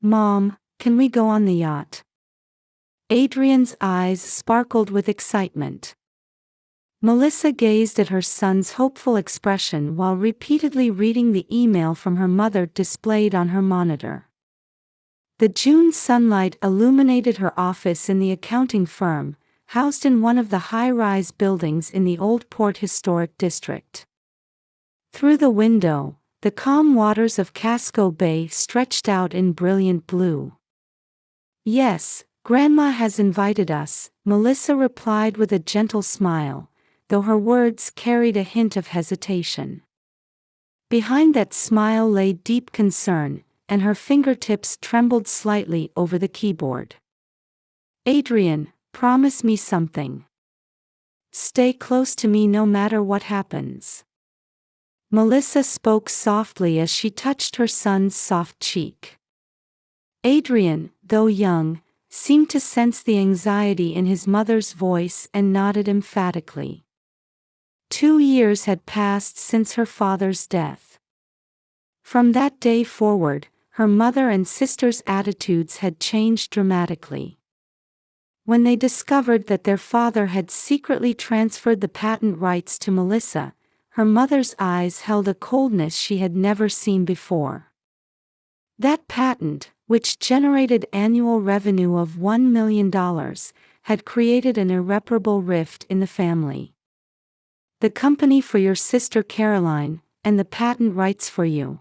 Mom, can we go on the yacht? Adrian's eyes sparkled with excitement. Melissa gazed at her son's hopeful expression while repeatedly reading the email from her mother displayed on her monitor. The June sunlight illuminated her office in the accounting firm, housed in one of the high-rise buildings in the Old Port Historic District. Through the window, the calm waters of Casco Bay stretched out in brilliant blue. "Yes, Grandma has invited us," Melissa replied with a gentle smile, though her words carried a hint of hesitation. Behind that smile lay deep concern, and her fingertips trembled slightly over the keyboard. "Adrian, promise me something. Stay close to me no matter what happens." Melissa spoke softly as she touched her son's soft cheek. Adrian, though young, seemed to sense the anxiety in his mother's voice and nodded emphatically. 2 years had passed since her father's death. From that day forward, her mother and sister's attitudes had changed dramatically. When they discovered that their father had secretly transferred the patent rights to Melissa, her mother's eyes held a coldness she had never seen before. That patent, which generated annual revenue of $1 million, had created an irreparable rift in the family. "The company for your sister Caroline, and the patent rights for you.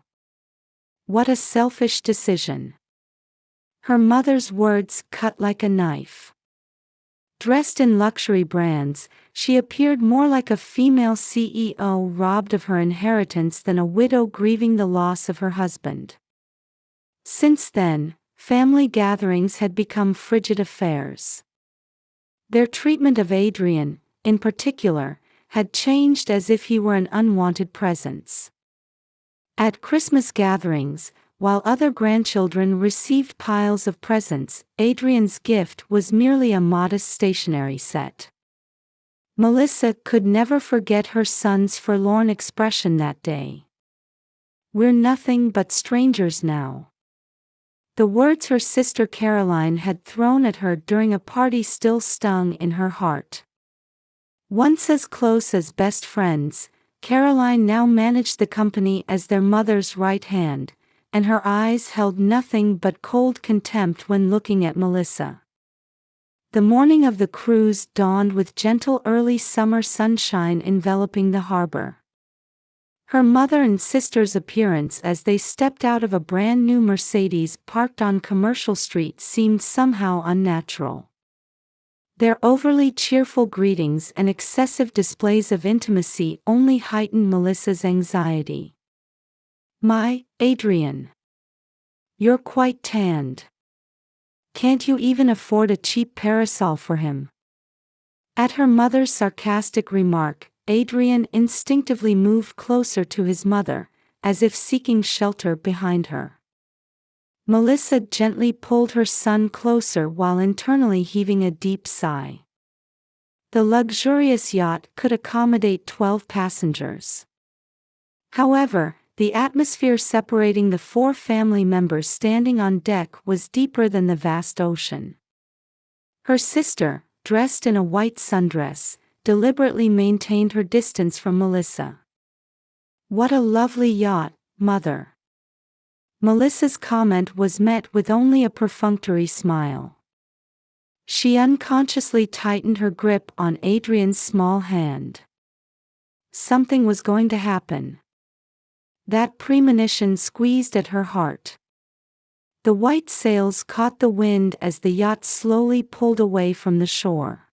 What a selfish decision." Her mother's words cut like a knife. Dressed in luxury brands, she appeared more like a female CEO robbed of her inheritance than a widow grieving the loss of her husband. Since then, family gatherings had become frigid affairs. Their treatment of Adrian, in particular, had changed as if he were an unwanted presence. At Christmas gatherings, while other grandchildren received piles of presents, Adrian's gift was merely a modest stationery set. Melissa could never forget her son's forlorn expression that day. "We're nothing but strangers now." The words her sister Caroline had thrown at her during a party still stung in her heart. Once as close as best friends, Caroline now managed the company as their mother's right hand, and her eyes held nothing but cold contempt when looking at Melissa. The morning of the cruise dawned with gentle early summer sunshine enveloping the harbor. Her mother and sister's appearance as they stepped out of a brand new Mercedes parked on Commercial Street seemed somehow unnatural. Their overly cheerful greetings and excessive displays of intimacy only heightened Melissa's anxiety. "My, Adrian. You're quite tanned. Can't you even afford a cheap parasol for him?" At her mother's sarcastic remark, Adrian instinctively moved closer to his mother, as if seeking shelter behind her. Melissa gently pulled her son closer while internally heaving a deep sigh. The luxurious yacht could accommodate 12 passengers. However, the atmosphere separating the 4 family members standing on deck was deeper than the vast ocean. Her sister, dressed in a white sundress, deliberately maintained her distance from Melissa. "What a lovely yacht, Mother." Melissa's comment was met with only a perfunctory smile. She unconsciously tightened her grip on Adrian's small hand. Something was going to happen. That premonition squeezed at her heart. The white sails caught the wind as the yacht slowly pulled away from the shore.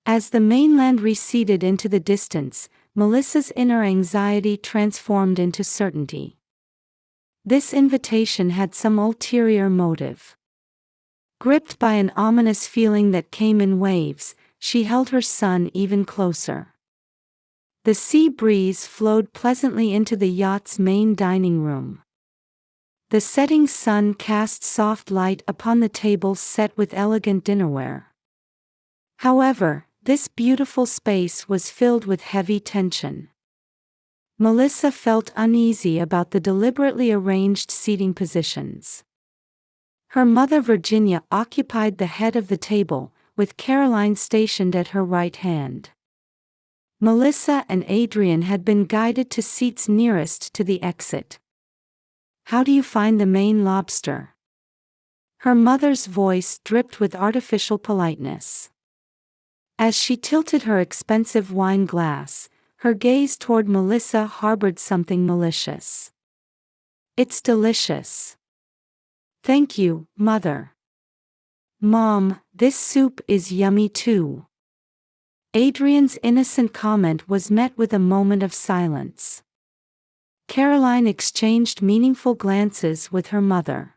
As the mainland receded into the distance, Melissa's inner anxiety transformed into certainty. This invitation had some ulterior motive. Gripped by an ominous feeling that came in waves, she held her son even closer. The sea breeze flowed pleasantly into the yacht's main dining room. The setting sun cast soft light upon the table set with elegant dinnerware. However, this beautiful space was filled with heavy tension. Melissa felt uneasy about the deliberately arranged seating positions. Her mother Virginia occupied the head of the table, with Caroline stationed at her right hand. Melissa and Adrian had been guided to seats nearest to the exit. "How do you find the Maine lobster?" Her mother's voice dripped with artificial politeness. As she tilted her expensive wine glass, her gaze toward Melissa harbored something malicious. "It's delicious. Thank you, Mother." "Mom, this soup is yummy too." Adrian's innocent comment was met with a moment of silence. Caroline exchanged meaningful glances with her mother.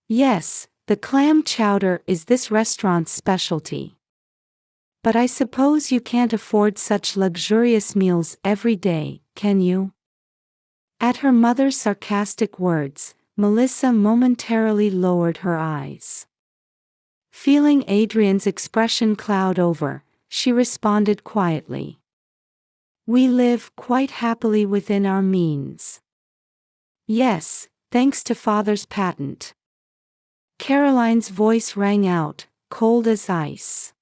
"Yes, the clam chowder is this restaurant's specialty. But I suppose you can't afford such luxurious meals every day, can you?" At her mother's sarcastic words, Melissa momentarily lowered her eyes. Feeling Adrian's expression cloud over, she responded quietly. "We live quite happily within our means. Yes, thanks to Father's patent." Caroline's voice rang out, cold as ice.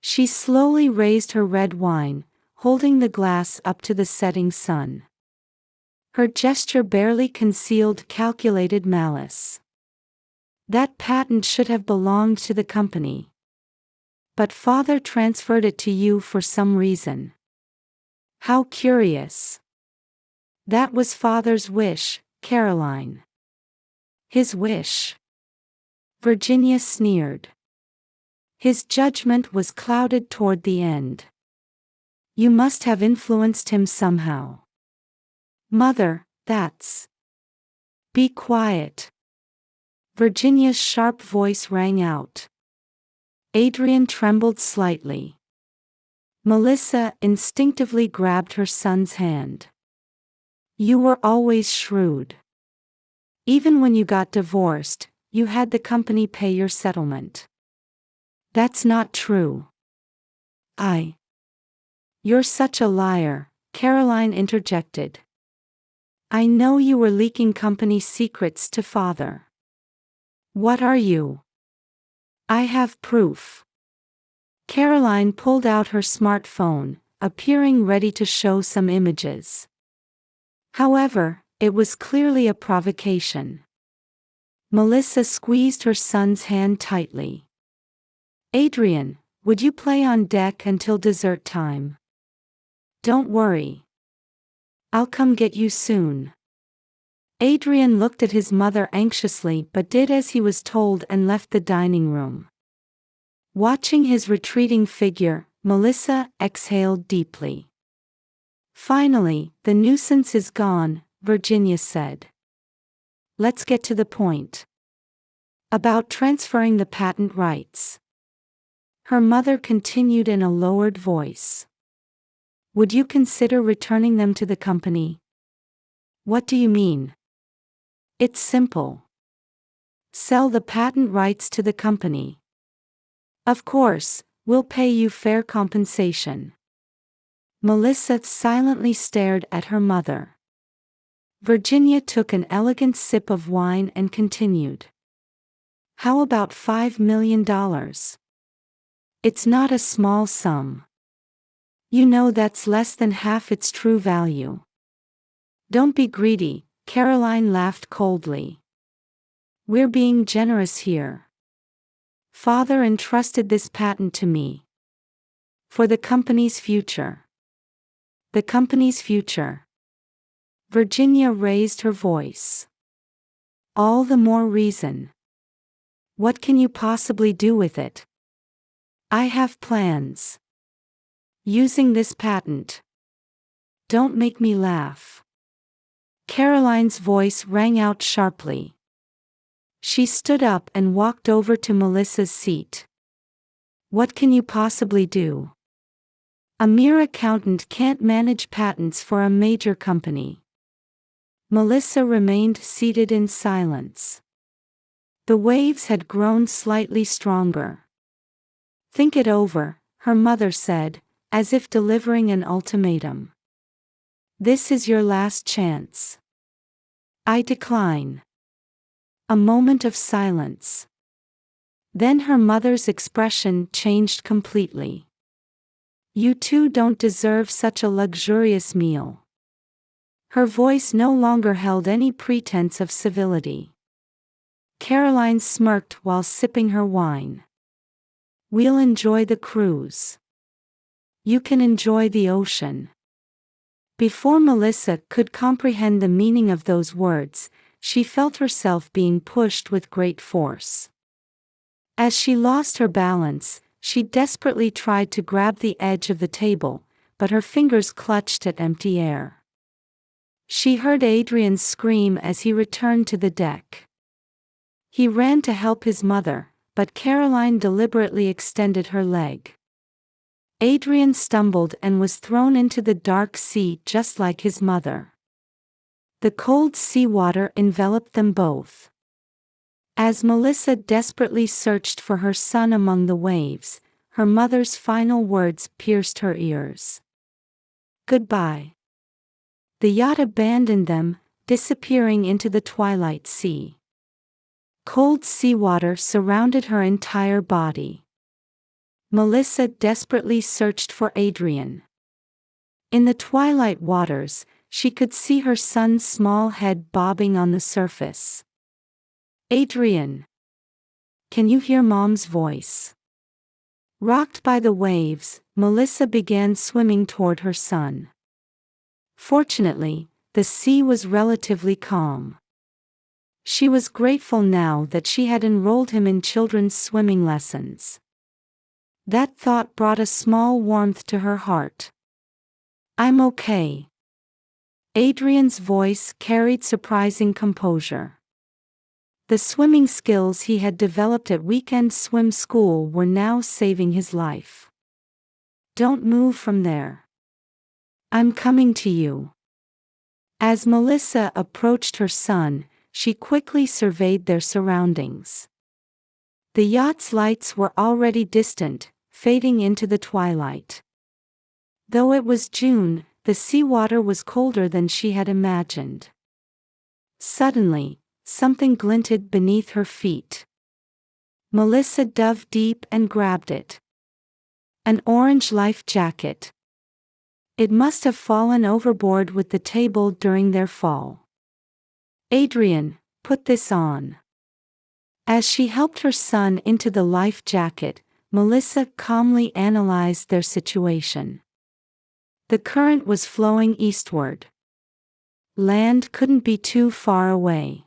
She slowly raised her red wine, holding the glass up to the setting sun. Her gesture barely concealed calculated malice. "That patent should have belonged to the company. But Father transferred it to you for some reason." "How curious." "That was Father's wish, Caroline." "His wish?" Virginia sneered. "His judgment was clouded toward the end. You must have influenced him somehow." "Mother, that's—" "Be quiet." Virginia's sharp voice rang out. Adrian trembled slightly. Melissa instinctively grabbed her son's hand. "You were always shrewd. Even when you got divorced, you had the company pay your settlement." "That's not true." "You're such a liar," Caroline interjected. "I know you were leaking company secrets to Father." "What are you?" "I have proof." Caroline pulled out her smartphone, appearing ready to show some images. However, it was clearly a provocation. Melissa squeezed her son's hand tightly. "Adrian, would you play on deck until dessert time?" "Don't worry. I'll come get you soon." Adrian looked at his mother anxiously but did as he was told and left the dining room. Watching his retreating figure, Melissa exhaled deeply. "Finally, the nuisance is gone," Virginia said. "Let's get to the point. About transferring the patent rights." Her mother continued in a lowered voice. "Would you consider returning them to the company?" "What do you mean?" "It's simple. Sell the patent rights to the company. Of course, we'll pay you fair compensation." Melissa silently stared at her mother. Virginia took an elegant sip of wine and continued. "How about $5 million? It's not a small sum. You know that's less than half its true value." "Don't be greedy," Caroline laughed coldly. "We're being generous here. Father entrusted this patent to me. For the company's future." "The company's future?" Virginia raised her voice. "All the more reason. What can you possibly do with it?" "I have plans. Using this patent." "Don't make me laugh." Caroline's voice rang out sharply. She stood up and walked over to Melissa's seat. "What can you possibly do? A mere accountant can't manage patents for a major company." Melissa remained seated in silence. The waves had grown slightly stronger. "Think it over," her mother said, as if delivering an ultimatum. "This is your last chance." "I decline." A moment of silence. Then her mother's expression changed completely. "You two don't deserve such a luxurious meal." Her voice no longer held any pretense of civility. Caroline smirked while sipping her wine. "We'll enjoy the cruise. You can enjoy the ocean." Before Melissa could comprehend the meaning of those words, she felt herself being pushed with great force. As she lost her balance, she desperately tried to grab the edge of the table, but her fingers clutched at empty air. She heard Adrian scream as he returned to the deck. He ran to help his mother, but Caroline deliberately extended her leg. Adrian stumbled and was thrown into the dark sea just like his mother. The cold seawater enveloped them both. As Melissa desperately searched for her son among the waves, her mother's final words pierced her ears. "Goodbye." The yacht abandoned them, disappearing into the twilight sea. Cold seawater surrounded her entire body. Melissa desperately searched for Adrian. In the twilight waters, she could see her son's small head bobbing on the surface. "Adrian! Can you hear Mom's voice?" Rocked by the waves, Melissa began swimming toward her son. Fortunately, the sea was relatively calm. She was grateful now that she had enrolled him in children's swimming lessons. That thought brought a small warmth to her heart. "I'm okay." Adrian's voice carried surprising composure. The swimming skills he had developed at weekend swim school were now saving his life. "Don't move from there. I'm coming to you." As Melissa approached her son, she quickly surveyed their surroundings. The yacht's lights were already distant, fading into the twilight. Though it was June, the seawater was colder than she had imagined. Suddenly, something glinted beneath her feet. Melissa dove deep and grabbed it. An orange life jacket. It must have fallen overboard with the table during their fall. "Adrian, put this on." As she helped her son into the life jacket, Melissa calmly analyzed their situation. The current was flowing eastward. Land couldn't be too far away.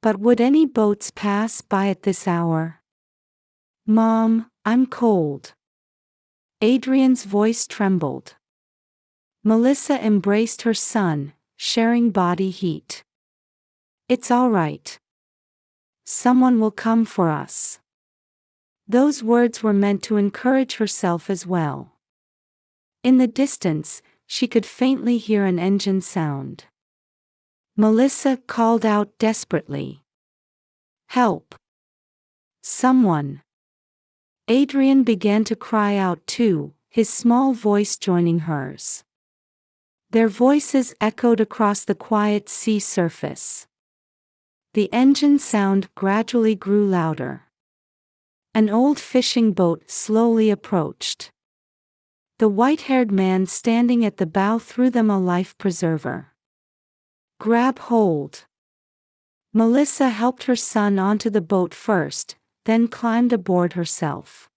But would any boats pass by at this hour? "Mom, I'm cold." Adrian's voice trembled. Melissa embraced her son, sharing body heat. "It's all right. Someone will come for us." Those words were meant to encourage herself as well. In the distance, she could faintly hear an engine sound. Melissa called out desperately. "Help! Someone!" Adrian began to cry out too, his small voice joining hers. Their voices echoed across the quiet sea surface. The engine sound gradually grew louder. An old fishing boat slowly approached. The white-haired man standing at the bow threw them a life preserver. "Grab hold." Melissa helped her son onto the boat first, then climbed aboard herself.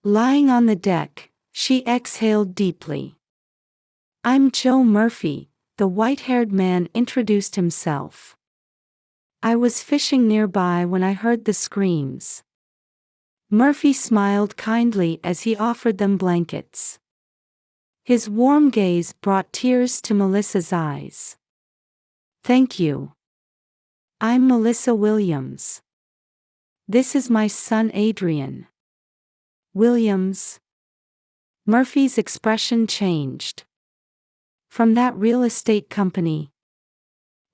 Lying on the deck, she exhaled deeply. "I'm Joe Murphy," the white-haired man introduced himself. "I was fishing nearby when I heard the screams." Murphy smiled kindly as he offered them blankets. His warm gaze brought tears to Melissa's eyes. "Thank you. I'm Melissa Williams. This is my son Adrian." "Williams?" Murphy's expression changed. "From that real estate company?"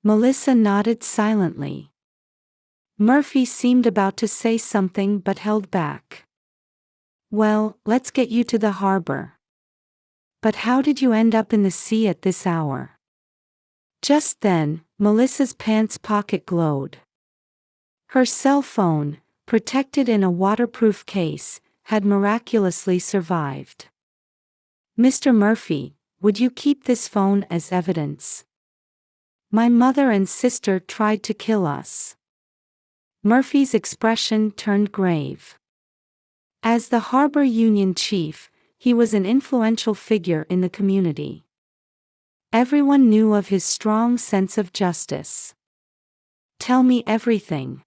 Melissa nodded silently. Murphy seemed about to say something but held back. "Well, let's get you to the harbor." "But how did you end up in the sea at this hour?" Just then, Melissa's pants pocket glowed. Her cell phone, protected in a waterproof case, had miraculously survived. "Mr. Murphy, would you keep this phone as evidence? My mother and sister tried to kill us." Murphy's expression turned grave. As the Harbor Union chief, he was an influential figure in the community. Everyone knew of his strong sense of justice. "Tell me everything."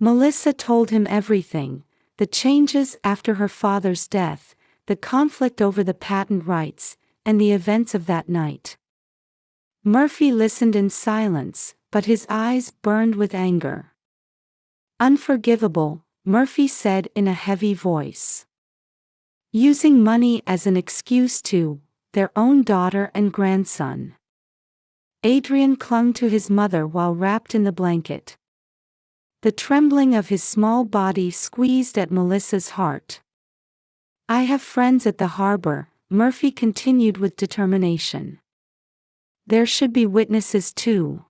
Melissa told him everything: the changes after her father's death, the conflict over the patent rights, and the events of that night. Murphy listened in silence, but his eyes burned with anger. "Unforgivable," Murphy said in a heavy voice. "Using money as an excuse to their own daughter and grandson." Adrian clung to his mother while wrapped in the blanket. The trembling of his small body squeezed at Melissa's heart. "I have friends at the harbor," Murphy continued with determination. "There should be witnesses too."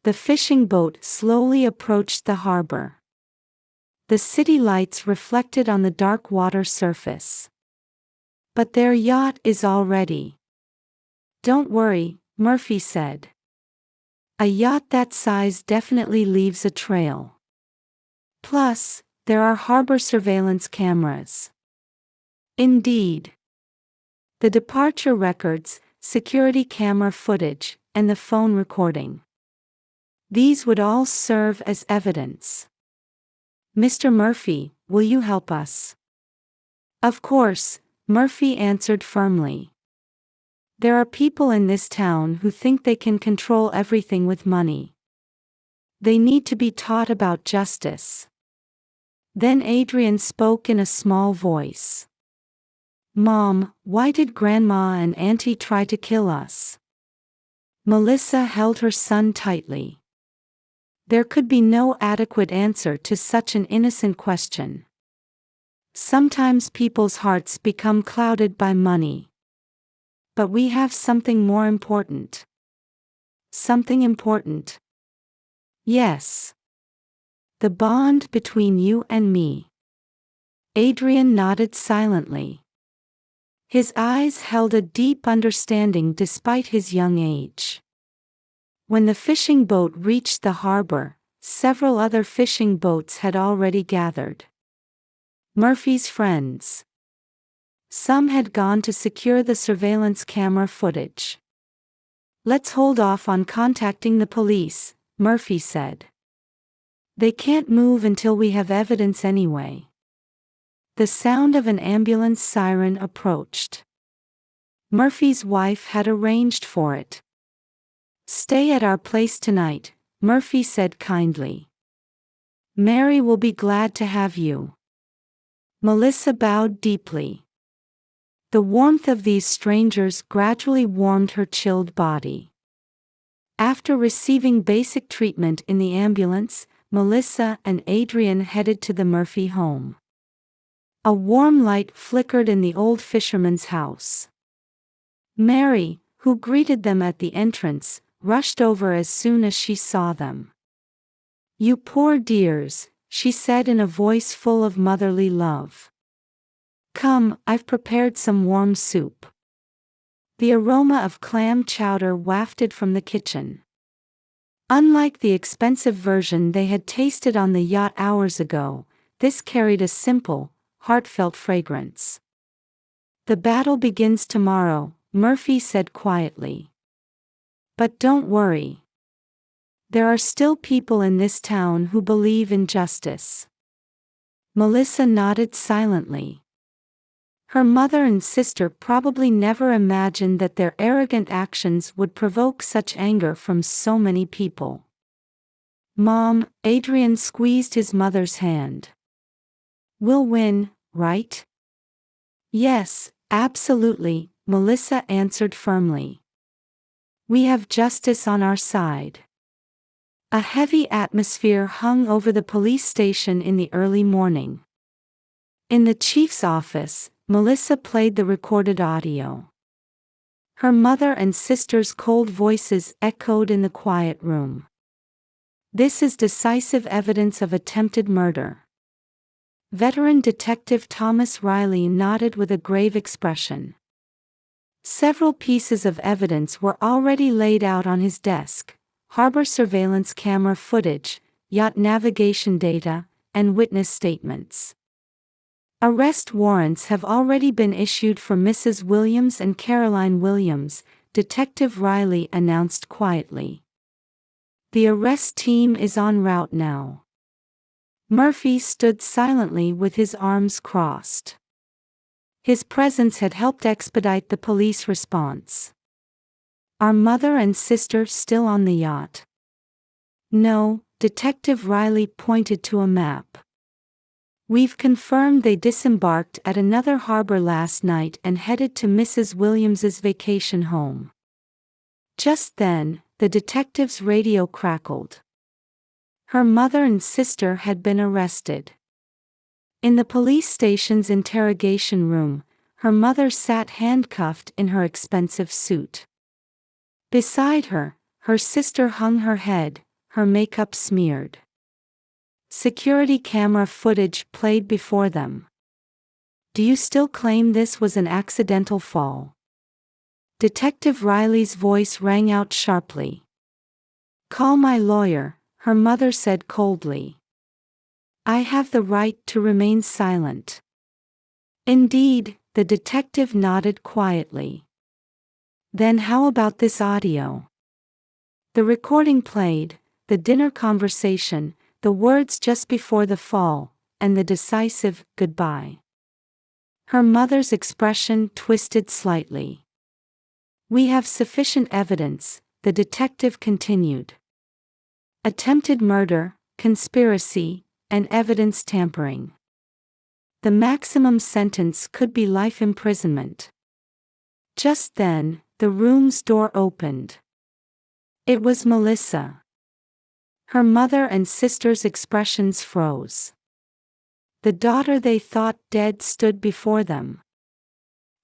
The fishing boat slowly approached the harbor. The city lights reflected on the dark water surface. "But their yacht is all ready." "Don't worry," Murphy said. "A yacht that size definitely leaves a trail. Plus, there are harbor surveillance cameras." Indeed. The departure records, security camera footage, and the phone recording. These would all serve as evidence. "Mr. Murphy, will you help us?" "Of course," Murphy answered firmly. "There are people in this town who think they can control everything with money. They need to be taught about justice." Then Adrian spoke in a small voice. "Mom, why did Grandma and Auntie try to kill us?" Melissa held her son tightly. There could be no adequate answer to such an innocent question. Sometimes people's hearts become clouded by money. "But we have something more important." "Something important?" "Yes. The bond between you and me." Adrian nodded silently. His eyes held a deep understanding despite his young age. When the fishing boat reached the harbor, several other fishing boats had already gathered. Murphy's friends. Some had gone to secure the surveillance camera footage. "Let's hold off on contacting the police," Murphy said. "They can't move until we have evidence anyway." The sound of an ambulance siren approached. Murphy's wife had arranged for it. "Stay at our place tonight," Murphy said kindly. "Mary will be glad to have you." Melissa bowed deeply. The warmth of these strangers gradually warmed her chilled body. After receiving basic treatment in the ambulance, Melissa and Adrian headed to the Murphy home. A warm light flickered in the old fisherman's house. Mary, who greeted them at the entrance, rushed over as soon as she saw them. "You poor dears," she said in a voice full of motherly love. "Come, I've prepared some warm soup." The aroma of clam chowder wafted from the kitchen. Unlike the expensive version they had tasted on the yacht hours ago, this carried a simple, heartfelt fragrance. "The battle begins tomorrow," Murphy said quietly. "But don't worry. There are still people in this town who believe in justice." Melissa nodded silently. Her mother and sister probably never imagined that their arrogant actions would provoke such anger from so many people. "Mom," Adrian squeezed his mother's hand. "We'll win, right?" "Yes, absolutely," Melissa answered firmly. "We have justice on our side." A heavy atmosphere hung over the police station in the early morning. In the chief's office, Melissa played the recorded audio. Her mother and sister's cold voices echoed in the quiet room. This is decisive evidence of attempted murder. Veteran Detective Thomas Riley nodded with a grave expression. Several pieces of evidence were already laid out on his desk: harbor surveillance camera footage, yacht navigation data, and witness statements. Arrest warrants have already been issued for Mrs. Williams and Caroline Williams, Detective Riley announced quietly. The arrest team is en route now. Murphy stood silently with his arms crossed. His presence had helped expedite the police response. Are mother and sister still on the yacht? No, Detective Riley pointed to a map. We've confirmed they disembarked at another harbor last night and headed to Mrs. Williams's vacation home. Just then, the detective's radio crackled. Her mother and sister had been arrested. In the police station's interrogation room, her mother sat handcuffed in her expensive suit. Beside her, her sister hung her head, her makeup smeared. Security camera footage played before them. Do you still claim this was an accidental fall? Detective Riley's voice rang out sharply. Call my lawyer, her mother said coldly. I have the right to remain silent. Indeed, the detective nodded quietly. Then how about this audio? The recording played, the dinner conversation, the words just before the fall, and the decisive goodbye. Her mother's expression twisted slightly. We have sufficient evidence, the detective continued. Attempted murder, conspiracy, and evidence tampering. The maximum sentence could be life imprisonment. Just then, the room's door opened. It was Melissa. Her mother and sister's expressions froze. The daughter they thought dead stood before them.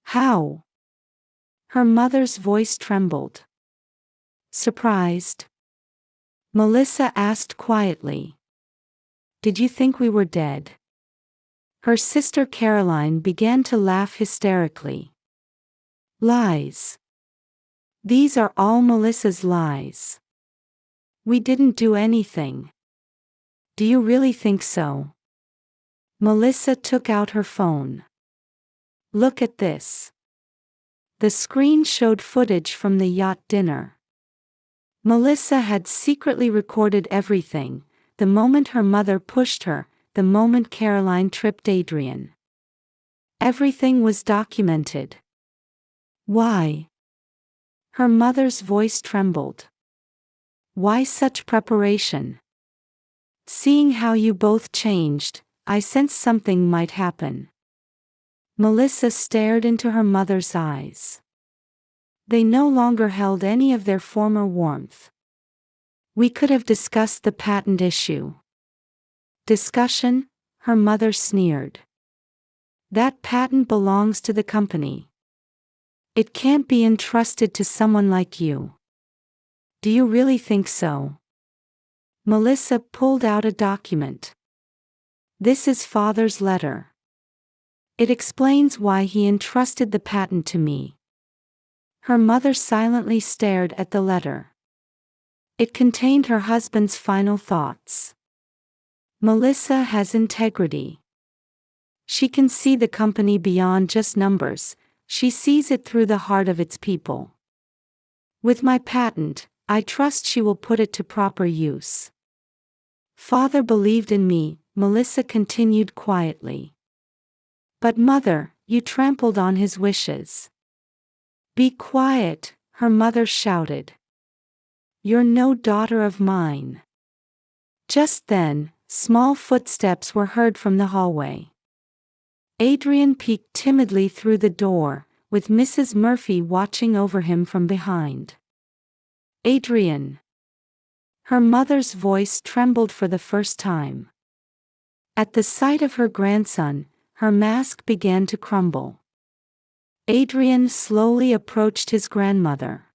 How? Her mother's voice trembled. Surprised? Melissa asked quietly. Did you think we were dead? Her sister Caroline began to laugh hysterically. Lies. These are all Melissa's lies. We didn't do anything. Do you really think so? Melissa took out her phone. Look at this. The screen showed footage from the yacht dinner. Melissa had secretly recorded everything, the moment her mother pushed her, the moment Caroline tripped Adrian. Everything was documented. Why? Her mother's voice trembled. Why such preparation? Seeing how you both changed, I sensed something might happen. Melissa stared into her mother's eyes. They no longer held any of their former warmth. We could have discussed the patent issue. Discussion? Her mother sneered. That patent belongs to the company. It can't be entrusted to someone like you. Do you really think so? Melissa pulled out a document. This is Father's letter. It explains why he entrusted the patent to me. Her mother silently stared at the letter. It contained her husband's final thoughts. Melissa has integrity. She can see the company beyond just numbers, she sees it through the heart of its people. With my patent, I trust she will put it to proper use. Father believed in me, Melissa continued quietly. But mother, you trampled on his wishes. Be quiet, her mother shouted. You're no daughter of mine. Just then, small footsteps were heard from the hallway. Adrian peeked timidly through the door, with Mrs. Murphy watching over him from behind. Adrian. Her mother's voice trembled for the first time. At the sight of her grandson, her mask began to crumble. Adrian slowly approached his grandmother.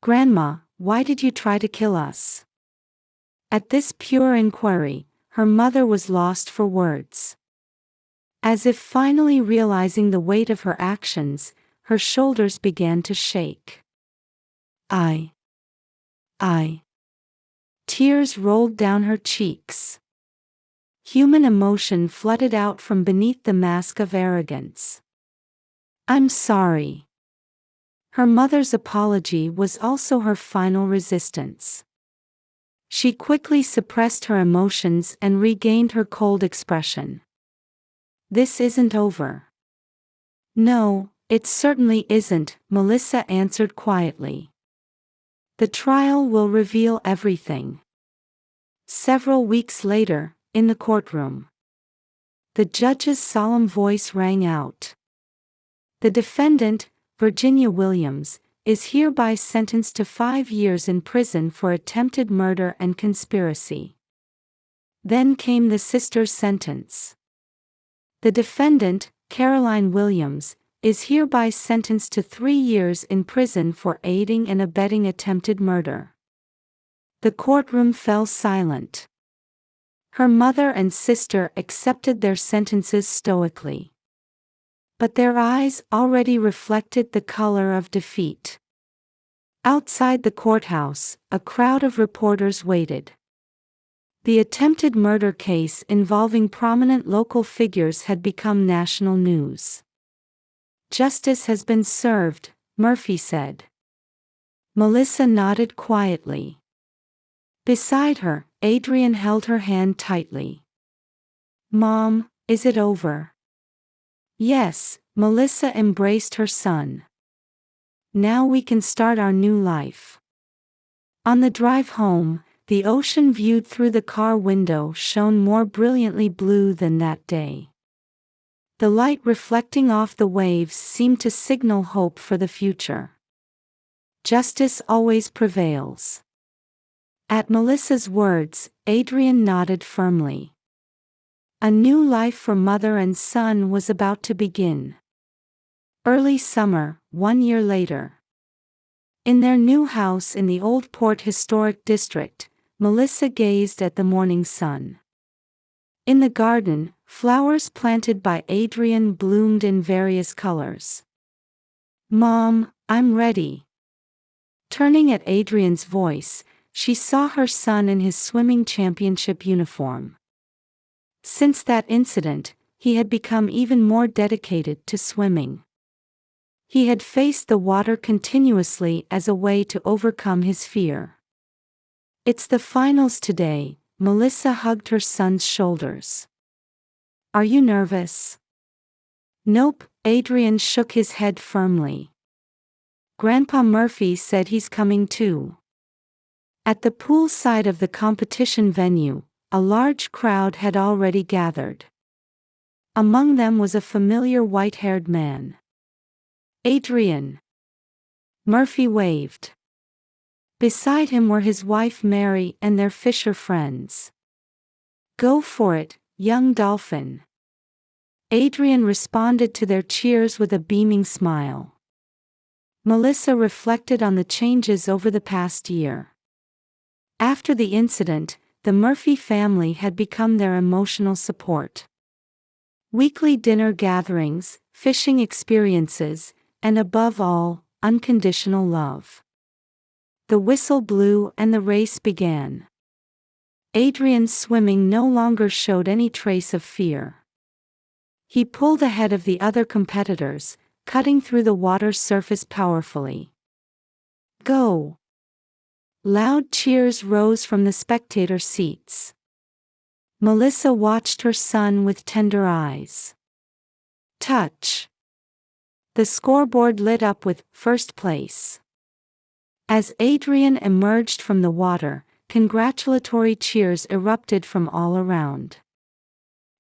Grandma, why did you try to kill us? At this pure inquiry, her mother was lost for words. As if finally realizing the weight of her actions, her shoulders began to shake. I. Tears rolled down her cheeks. Human emotion flooded out from beneath the mask of arrogance. I'm sorry. Her mother's apology was also her final resistance. She quickly suppressed her emotions and regained her cold expression. This isn't over. No, it certainly isn't, Melissa answered quietly. The trial will reveal everything. Several weeks later, in the courtroom, the judge's solemn voice rang out. The defendant, Virginia Williams, is hereby sentenced to 5 years in prison for attempted murder and conspiracy. Then came the sister's sentence. The defendant, Caroline Williams, is hereby sentenced to 3 years in prison for aiding and abetting attempted murder. The courtroom fell silent. Her mother and sister accepted their sentences stoically. But their eyes already reflected the color of defeat. Outside the courthouse, a crowd of reporters waited. The attempted murder case involving prominent local figures had become national news. Justice has been served, Murphy said. Melissa nodded quietly. Beside her, Adrian held her hand tightly. Mom, is it over? Yes, Melissa embraced her son. Now we can start our new life. On the drive home, the ocean viewed through the car window shone more brilliantly blue than that day. The light reflecting off the waves seemed to signal hope for the future. Justice always prevails. At Melissa's words, Adrian nodded firmly. A new life for mother and son was about to begin. Early summer, 1 year later. In their new house in the Old Port Historic District, Melissa gazed at the morning sun. In the garden, flowers planted by Adrian bloomed in various colors. Mom, I'm ready. Turning at Adrian's voice, she saw her son in his swimming championship uniform. Since that incident, he had become even more dedicated to swimming. He had faced the water continuously as a way to overcome his fear. It's the finals today, Melissa hugged her son's shoulders. Are you nervous? Nope, Adrian shook his head firmly. Grandpa Murphy said he's coming too. At the pool side of the competition venue, a large crowd had already gathered. Among them was a familiar white-haired man. Adrian. Murphy waved. Beside him were his wife Mary and their fisher friends. Go for it, young dolphin. Adrian responded to their cheers with a beaming smile. Melissa reflected on the changes over the past year. After the incident, the Murphy family had become their emotional support. Weekly dinner gatherings, fishing experiences, and above all, unconditional love. The whistle blew and the race began. Adrian's swimming no longer showed any trace of fear. He pulled ahead of the other competitors, cutting through the water's surface powerfully. Go! Loud cheers rose from the spectator seats. Melissa watched her son with tender eyes. Touch! The scoreboard lit up with first place. As Adrian emerged from the water, congratulatory cheers erupted from all around.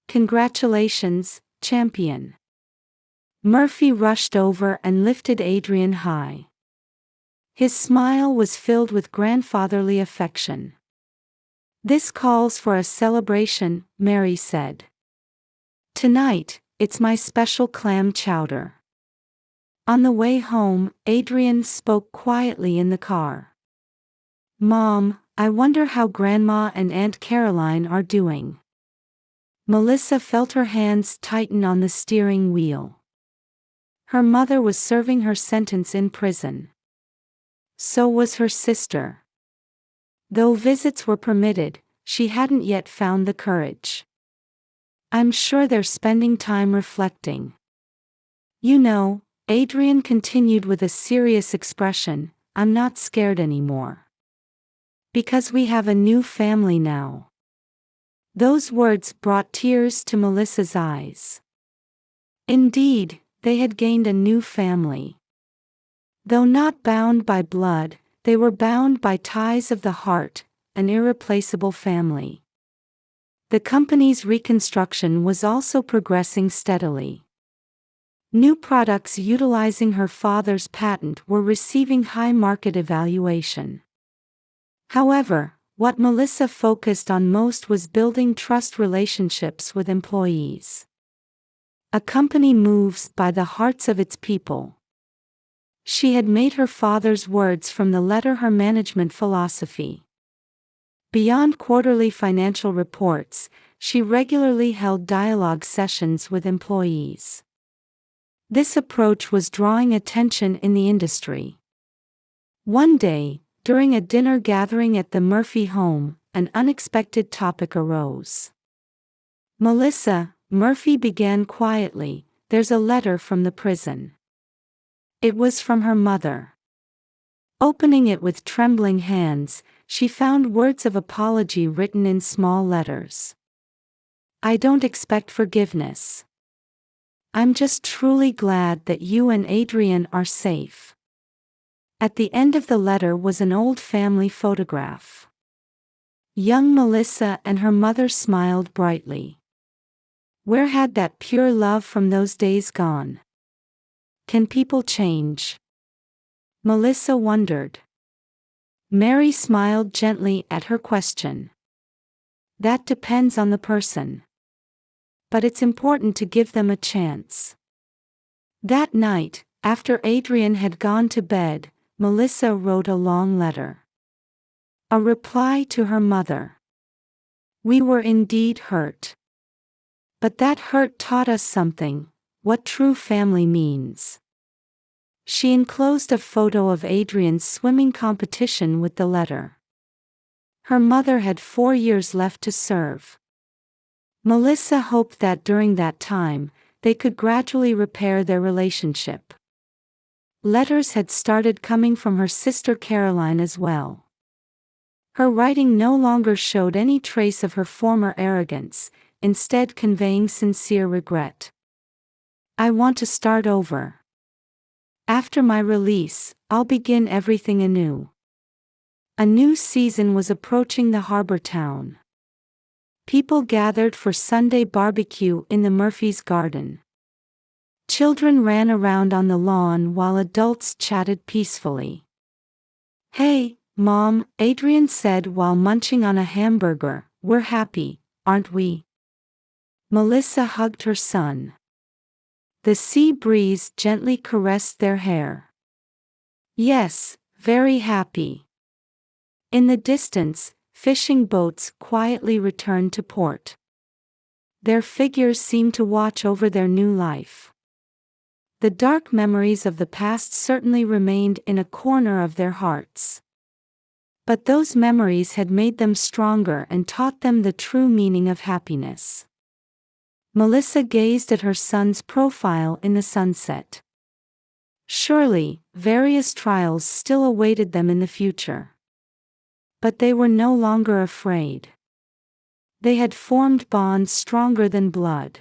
Congratulations, champion! Murphy rushed over and lifted Adrian high. His smile was filled with grandfatherly affection. This calls for a celebration, Mary said. Tonight, it's my special clam chowder. On the way home, Adrian spoke quietly in the car. Mom, I wonder how Grandma and Aunt Caroline are doing." Melissa felt her hands tighten on the steering wheel. Her mother was serving her sentence in prison. So was her sister. Though visits were permitted, she hadn't yet found the courage. "I'm sure they're spending time reflecting. You know," Adrian continued with a serious expression, "I'm not scared anymore. Because we have a new family now." Those words brought tears to Melissa's eyes. Indeed, they had gained a new family. Though not bound by blood, they were bound by ties of the heart, an irreplaceable family. The company's reconstruction was also progressing steadily. New products utilizing her father's patent were receiving high market evaluation. However, what Melissa focused on most was building trust relationships with employees. A company moves by the hearts of its people. She had made her father's words from the letter her management philosophy. Beyond quarterly financial reports, she regularly held dialogue sessions with employees. This approach was drawing attention in the industry. One day, during a dinner gathering at the Murphy home, an unexpected topic arose. "Melissa," Murphy began quietly, "there's a letter from the prison." It was from her mother. Opening it with trembling hands, she found words of apology written in small letters. "I don't expect forgiveness. I'm just truly glad that you and Adrian are safe." At the end of the letter was an old family photograph. Young Melissa and her mother smiled brightly. Where had that pure love from those days gone? Can people change? Melissa wondered. Mary smiled gently at her question. That depends on the person. But it's important to give them a chance. That night, after Adrian had gone to bed, Melissa wrote a long letter. A reply to her mother. "We were indeed hurt. But that hurt taught us something, what true family means." She enclosed a photo of Adrian's swimming competition with the letter. Her mother had 4 years left to serve. Melissa hoped that during that time, they could gradually repair their relationship. Letters had started coming from her sister Caroline as well. Her writing no longer showed any trace of her former arrogance, instead conveying sincere regret. "I want to start over. After my release, I'll begin everything anew." A new season was approaching the harbor town. People gathered for Sunday barbecue in the Murphy's garden. Children ran around on the lawn while adults chatted peacefully. "Hey, Mom," Adrian said while munching on a hamburger, "we're happy, aren't we?" Melissa hugged her son. The sea breeze gently caressed their hair. "Yes, very happy." In the distance, fishing boats quietly returned to port. Their figures seemed to watch over their new life. The dark memories of the past certainly remained in a corner of their hearts. But those memories had made them stronger and taught them the true meaning of happiness. Melissa gazed at her son's profile in the sunset. Surely, various trials still awaited them in the future. But they were no longer afraid. They had formed bonds stronger than blood.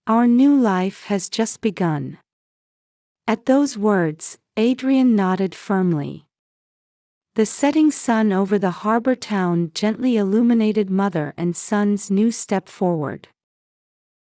Our new life has just begun. At those words, Adrian nodded firmly. The setting sun over the harbor town gently illuminated mother and son's new step forward.